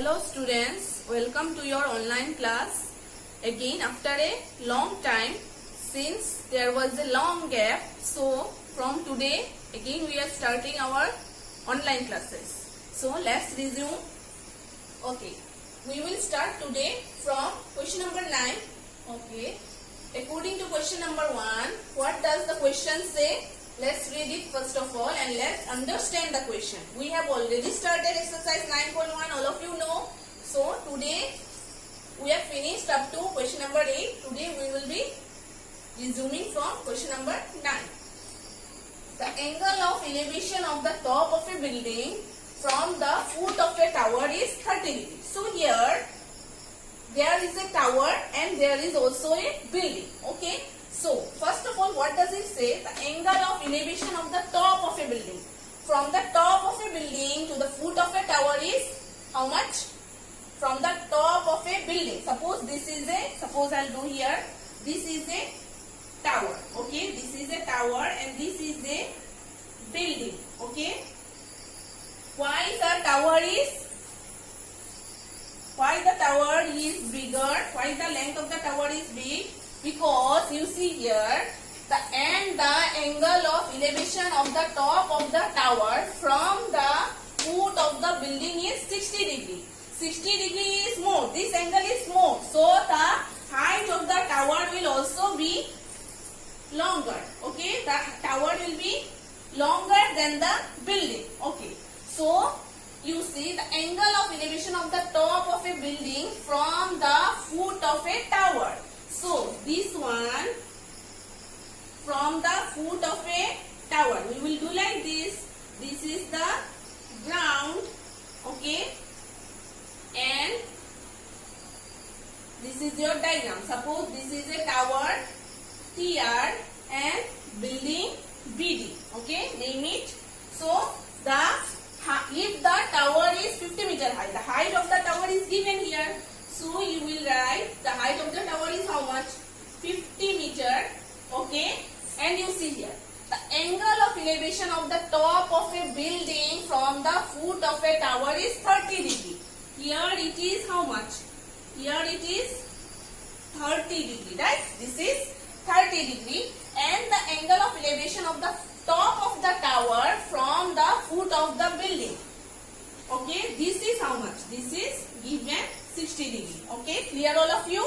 Hello students, welcome to your online class. Again after a long time, since there was a long gap, so from today again we are starting our online classes. So let's resume. Okay, we will start today from question number 9. Okay, according to question number 1, what does the question say? Let's read it first of all and let's understand the question. We have already started exercise 9.1, all of you know. So today we have finished up to question number 8. Today we will be resuming from question number 9. The angle of elevation of the top of a building from the foot of a tower is 30 degrees. So here there is a tower and there is also a building. Okay. So, first of all, what does it say? The angle of elevation of the top of a building. From the top of a building to the foot of a tower is how much? From the top of a building. Suppose I'll do here. This is a tower. Okay, this is a tower and this is a building. Okay. Why the tower is bigger? Why the length of the tower is big? Because you see here the angle of elevation of the top of the tower from the foot of the building is 60 degree. 60 degree is more. This angle is more. So the height of the tower will also be longer. Okay, the tower will be longer than the building. Okay, so you see the angle of elevation of the top of a building from the foot of a tower. So this one from the foot of a tower, we will do like this. This is the ground, okay, and this is your diagram. Suppose this is a tower TR and building BD, okay, name it. So if the tower is 50 meter high, the height of the tower is given here. So you will write the height of the tower is how much? 50 meter. Okay. And you see here the angle of elevation of the top of a building from the foot of a tower is 30 degree. Here it is how much? Here it is 30 degree, right? This is 30 degree and the angle of elevation of the top of the tower from the foot of the building. Okay. This is how much? This is given 60 degree. Okay, clear all of you?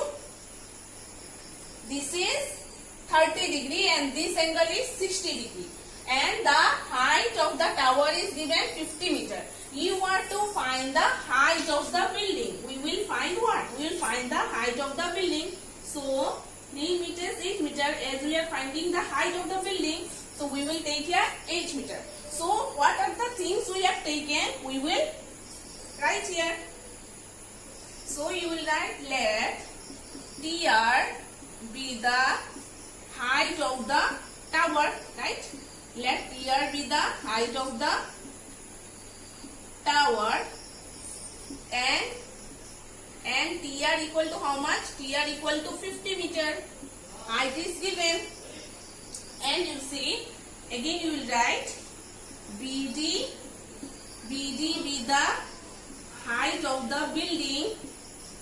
This is 30 degree and this angle is 60 degree. And the height of the tower is given 50 meter. You want to find the height of the building. We will find what? We will find the height of the building. So, name it as 8 meter as we are finding the height of the building. So, we will take here 8 meter. So, what are the things we have taken? We will write here. So you will write let TR be the height of the tower, right? Let TR be the height of the tower and TR equal to how much? TR equal to 50 meter. Height is given. And you see, again you will write BD be the height of the building.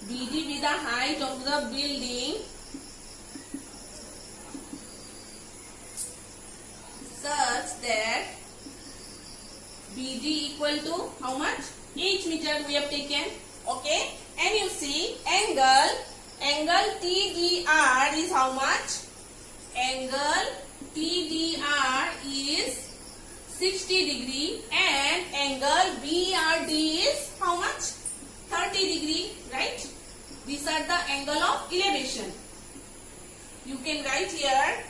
BD be the height of the building such that BD equal to how much? 8 meter we have taken. Okay. And you see angle TDR is how much? Angle TDR is 60 degree and angle BRD is how much? 30 degree, right? These are the angle of elevation. You can write here,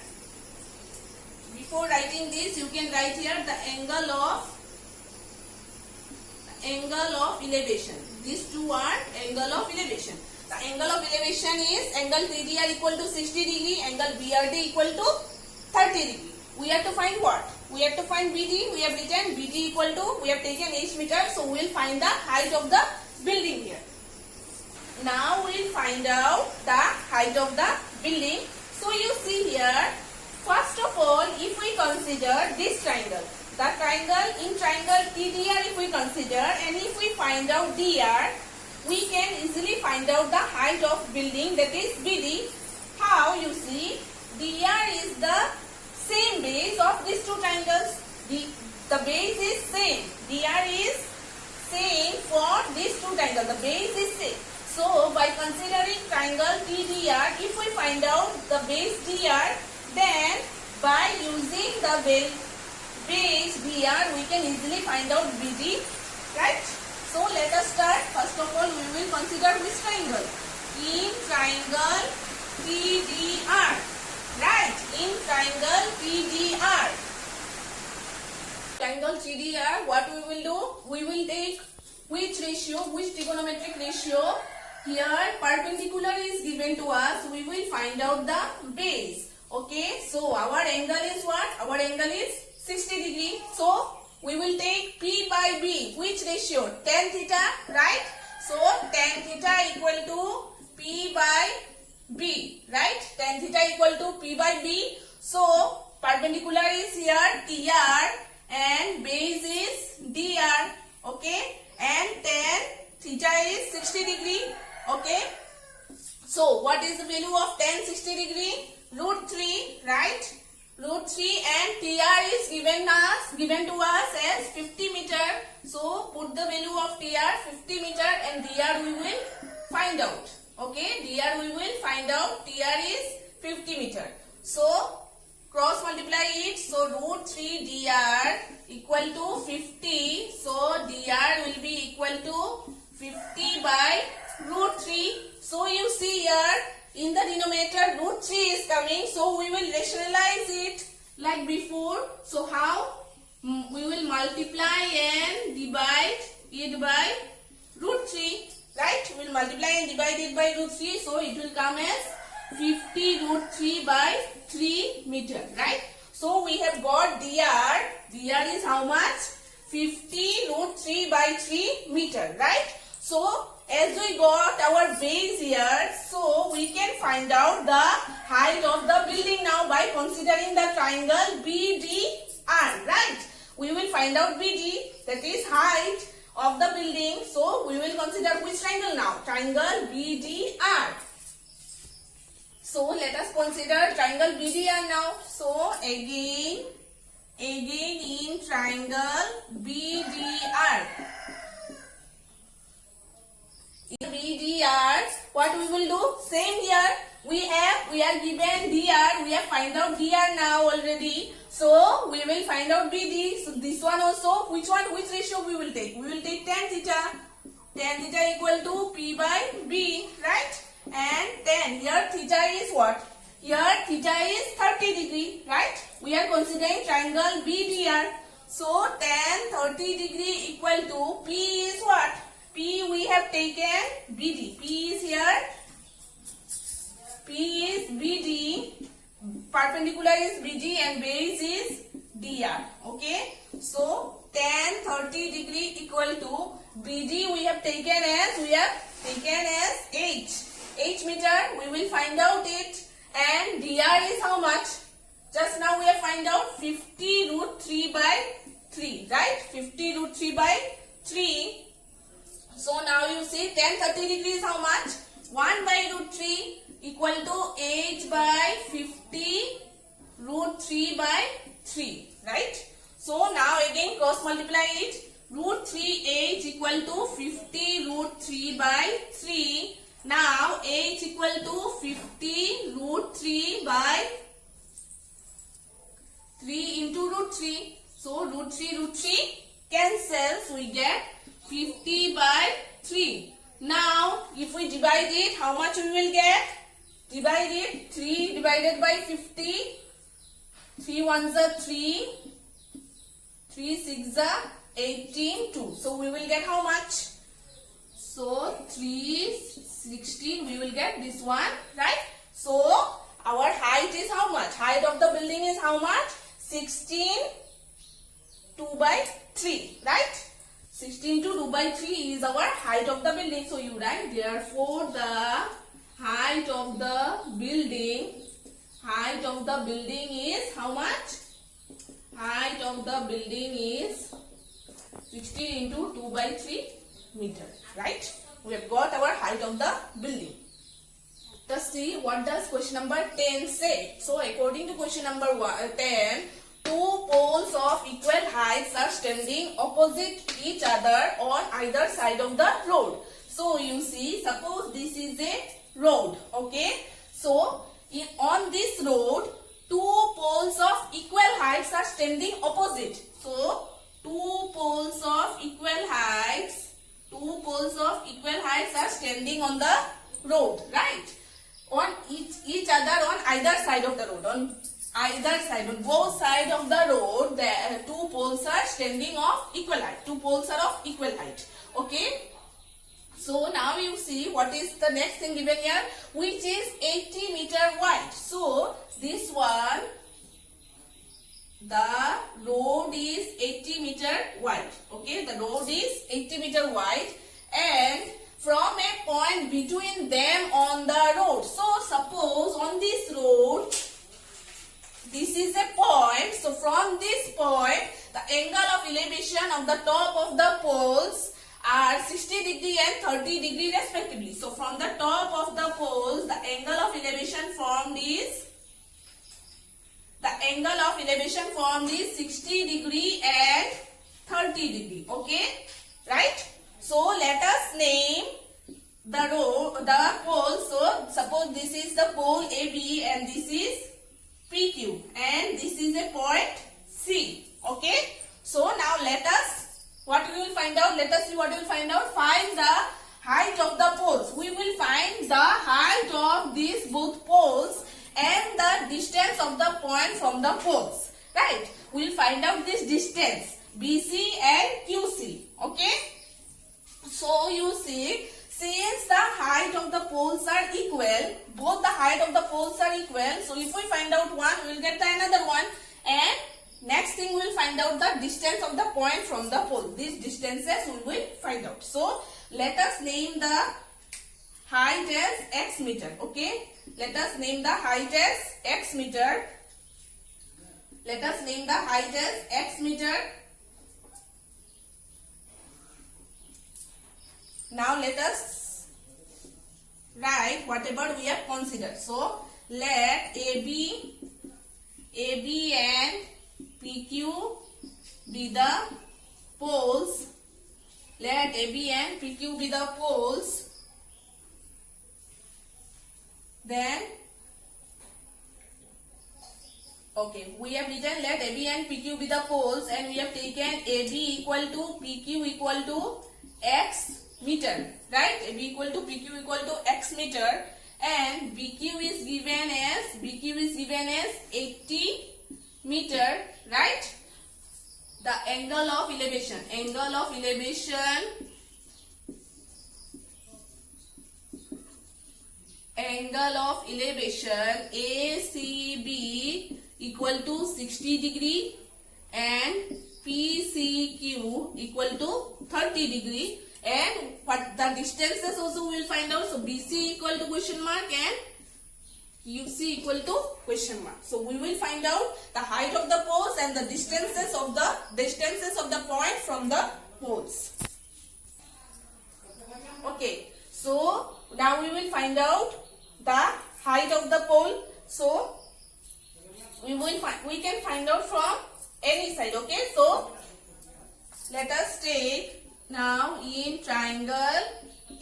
before writing this, you can write here the angle of elevation. These two are angle of elevation. The angle of elevation is angle TDR equal to 60 degree, angle BRD equal to 30 degree. We have to find what? We have to find BD. We have written BD equal to, we have taken 8 meter, so we will find the height of the building here. Now we will find out the height of the building. So you see here, first of all, if we consider this triangle, the triangle in triangle TDR if we consider, and if we find out DR, find out the height of building, that is BD. How? You see, DR is the same base of these two triangles. The base is same. DR is same for these two triangles. The base is same. So by considering triangle TDR, if we find out the base DR, then by using the base DR, we can easily find out BD, right? So let us start. First of all, we will consider which triangle? In triangle TDR, right? In triangle TDR. Triangle TDR, what we will do? We will take which ratio, which trigonometric ratio? Here perpendicular is given to us. We will find out the base. Okay, so our angle is what? Our angle is 60 degree. So we will take P by B. Which ratio? Tan theta, right? So tan theta equal to P by B, right? Tan theta equal to P by B. So perpendicular is here TR and base is DR. Okay, and tan theta is 60 degree. Okay, so what is the value of tan 60 degree? Root 3, right? Root 3 and TR is given to us as 50 meter. So put the value of TR 50 meter and DR we will find out. Okay, DR we will find out. TR is 50 meter. So cross multiply it. So root 3 DR equal to 50. So DR will be equal to 50 by root 3. So you see here in the denominator root 3 is coming. So we will rationalize it like before. So how? We will multiply and divide it by root 3. Right? We will multiply and divide it by root 3. So it will come as 50 root 3 by 3 meter. Right? So we have got DR. DR is how much? 50 root 3 by 3 meter. Right? So as we got our base here, so we can find out the height of the building now by considering the triangle BDR, right? We will find out BD, that is height of the building. So we will consider which triangle now? Triangle BDR. So let us consider triangle BDR now. So again in triangle BDR. In BDR, what we will do? Same here. We are given DR. We have find out DR now already. So we will find out BD. So this one also. Which ratio we will take? We will take tan theta. Tan theta equal to P by B, right? And then here theta is what? Here theta is 30 degree, right? We are considering triangle BDR. So tan 30 degree equal to P is what? P we have taken BD. P is here. P is BD. Perpendicular is BD and base is DR. Okay. So tan 30 degree equal to BD we have taken as H. H meter. We will find out it. And DR is how much? Just now we have find out 50 root 3 by 3. Right? 50 root 3 by 3. So now you see tan 30 degree is how much? 1 by root 3 equal to H by 50 root 3 by 3. Right? So now again cross multiply it. Root 3H equal to 50 root 3 by 3. Now H equal to 50 root 3 by 3 into root 3. So root 3 cancels. We get 50 by 3. Now if we divide it, how much we will get? Divide it. 3 divided by 50. 3 ones are 3. 3 6 are 18. 2. So we will get how much? So 3 16 we will get this one, right? So our height is how much? Height of the building is how much? 16 2 by 3, right? 16 to 2 by 3 is our height of the building. So you write, therefore the height of the building is how much? Height of the building is 16 into 2 by 3 meter, right? We have got our height of the building. Let's see what does question number 10 say. So according to question number 10, two poles of equal heights are standing opposite each other on either side of the road. So you see, suppose this is a road, okay? So on this road, two poles of equal heights are standing opposite. So two poles of equal heights are standing on the road, right? On each other on either side of the road. On either side, on both sides of the road, the two poles are standing of equal height. Two poles are of equal height. Okay. So now you see what is the next thing given here, which is 80 meter wide. So this one, the road is 80 meter wide. Okay, the road is 80 meter wide, and from a point between them on the road. So suppose on this road, this is a point. So from this point, the angle of elevation of the top of the poles are 60 degree and 30 degree respectively. So from the top of the poles, the angle of elevation formed is 60 degree and 30 degree. Okay, right? So let us name the pole. So suppose this is the pole AB and this is PQ and this is a point C. Okay. So now let us, what we will find out? Let us see what we will find out. Find the height of the poles. We will find the height of these both poles and the distance of the point from the poles. Right. We will find out this distance BC and QC. Okay. So you see, since the height of the poles are equal, both the height of the poles are equal. So if we find out one, we will get the another one. And next thing we will find out the distance of the point from the pole. These distances we will find out. So let us name the height as x meter. Okay. Let us name the height as x meter. Let us name the height as x meter. Now let us write whatever we have considered. So let AB and PQ be the poles. Let AB and PQ be the poles. Then, okay, we have written let AB and PQ be the poles, and we have taken AB equal to PQ equal to x meter, right? AB equal to PQ equal to x meter, and BQ is given as 80 meter, right? The angle of elevation ACB equal to 60 degree and PCQ equal to 30 degree, and what the distances also we will find out. So BC equal to question mark and QC equal to question mark. So we will find out the height of the poles and the distances of the point from the poles. Okay, so now we will find out the height of the pole. So we can find out from any side. Okay, so let us take now in triangle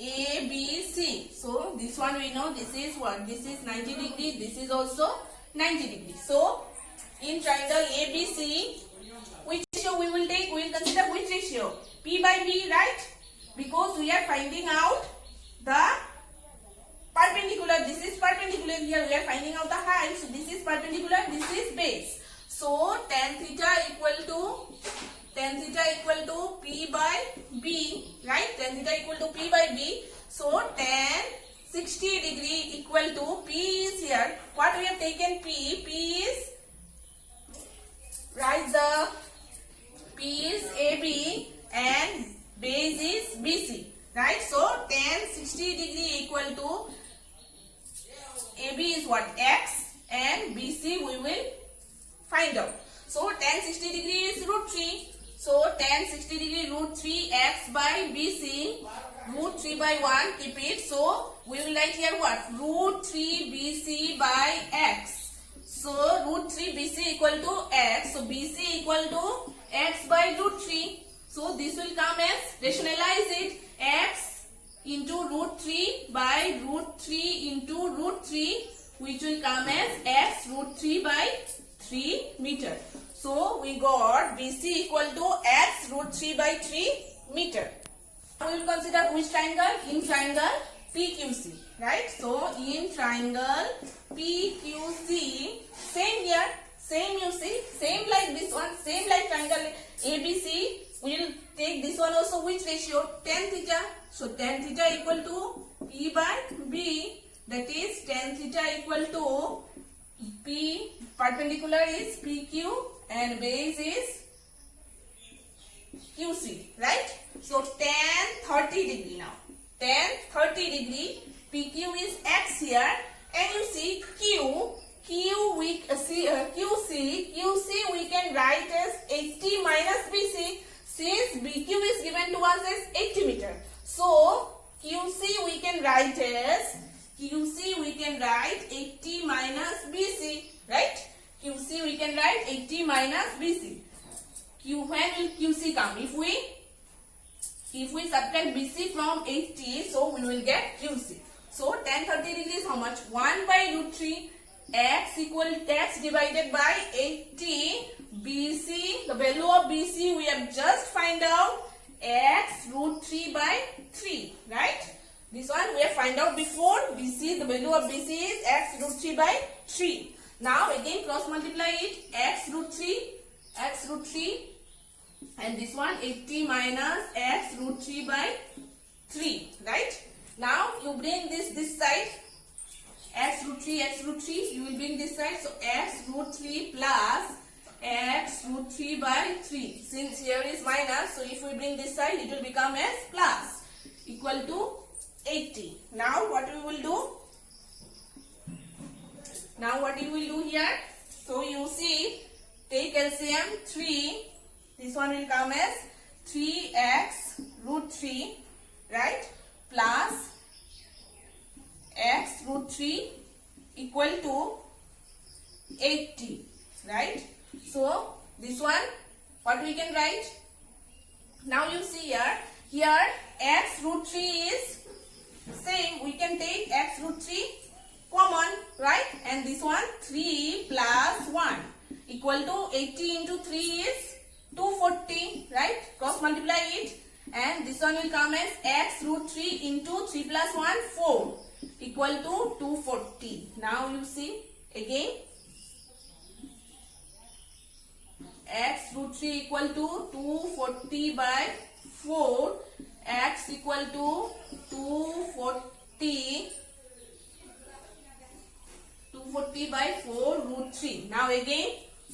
ABC. So this one we know, this is what? This is 90 degree. This is also 90 degree. So in triangle ABC, which ratio we will take? We will consider which ratio? P by B, right? Because we are finding out the perpendicular. This is perpendicular here. We are finding out the height. So this is perpendicular. This is base. So tan theta equal to P by B, right? Tan theta equal to P by B. So tan 60 degree equal to P is here. What we have taken P? P is, write the P is AB and base is BC, right? So tan 60 degree equal to AB is what? X, and BC we will find out. So tan 60 degree is root 3. So tan 60 degree root 3 x by BC root 3 by 1, keep it. So we will write here what? Root 3 BC by x. So root 3 BC equal to x. So BC equal to x by root 3. So this will come as, rationalize it, x into root 3 by root 3 into root 3, which will come as x root 3 by 3 meter. So we got BC equal to x root 3 by 3 meter. We will consider which triangle? In triangle PQC, right? So in triangle PQC, same here, same you see, same like this one, same like triangle ABC. We will take this one also, which ratio? Tan theta. So tan theta equal to P by B, that is tan theta equal to P, perpendicular is PQ and base is QC, right? So tan 30 degree now. Tan 30 degree, PQ is X here, and you see QC we can write as 80 minus BC, since BQ is given to us as 80 meter. So QC we can write as 80 minus BC, right? QC we can write 80 minus BC. When will QC come? If we subtract BC from 80, so we will get QC. So tan 30 degree is how much? 1 by root 3, x equal x divided by 80. BC, the value of BC we have just find out, x root 3 by 3, right? This one we have find out before. BC, the value of BC is x root 3 by 3. Now again cross multiply it, x root 3, and this one 80 minus x root 3 by 3, right? Now you bring this side, x root 3, you will bring this side. So x root 3 plus x root 3 by 3. Since here is minus, so if we bring this side, it will become as plus, equal to 80. Now what we will do? Now what you will do here? So you see, take LCM 3. This one will come as 3x root 3, right? Plus x root 3 equal to 80, right? So this one, what we can write? Now you see here x root 3 is same. We can take x root 3 common, right? And this one 3 plus 1 equal to 80 into 3 is 240, right? Cross multiply it, and this one will come as x root 3 into 3 plus 1, 4 equal to 240. Now you see again, x root 3 equal to 240 by 4, x equal to 240 by 4 root 3. Now again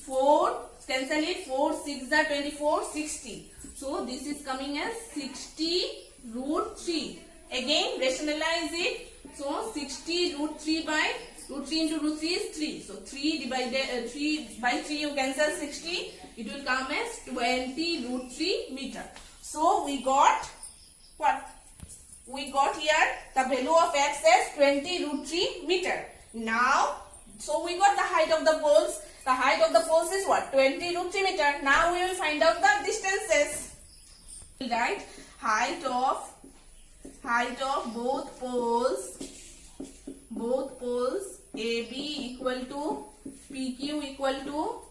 4, cancel it, 4 6 are 24, 60. So this is coming as 60 root 3. Again rationalize it. So 60 root 3 by root 3 into root 3 is 3. So 3 divided 3 by 3 you cancel 60. It will come as 20 root 3 meter. So we got what? We got here the value of x as 20 root 3 meter. Now, so we got the height of the poles. The height of the poles is what? 20 root 3 meter. Now we will find out the distances. Right? Height of both poles AB equal to PQ equal to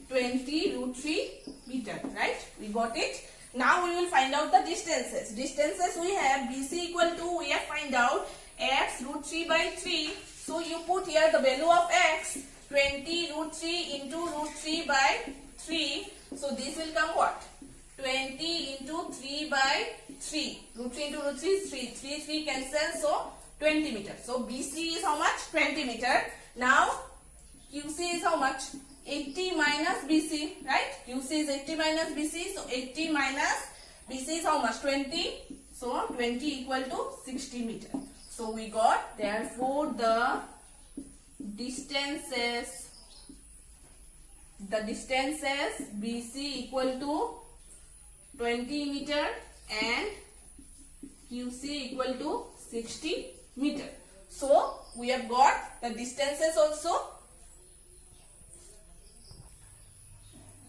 20 root 3 meter. Right? We got it. Now we will find out the distances. Distances we have BC equal to, we have find out x root 3 by 3. So you put here the value of x, 20 root 3 into root 3 by 3. So this will come what? 20 into 3 by 3. Root 3 into root 3 is 3. 3 cancel, so 20 meter. So BC is how much? 20 meter. Now QC is how much? 80 minus BC, right? QC is 80 minus BC. So 80 minus BC is how much? 20. So 20 equal to 60 meter. So we got, therefore the distances BC equal to 20 meter and QC equal to 60 meter. So we have got the distances also.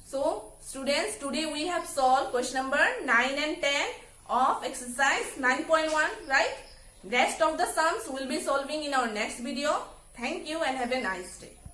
So students, today we have solved question number 9 and 10 of exercise 9.1, right? Rest of the sums we will be solving in our next video. Thank you and have a nice day.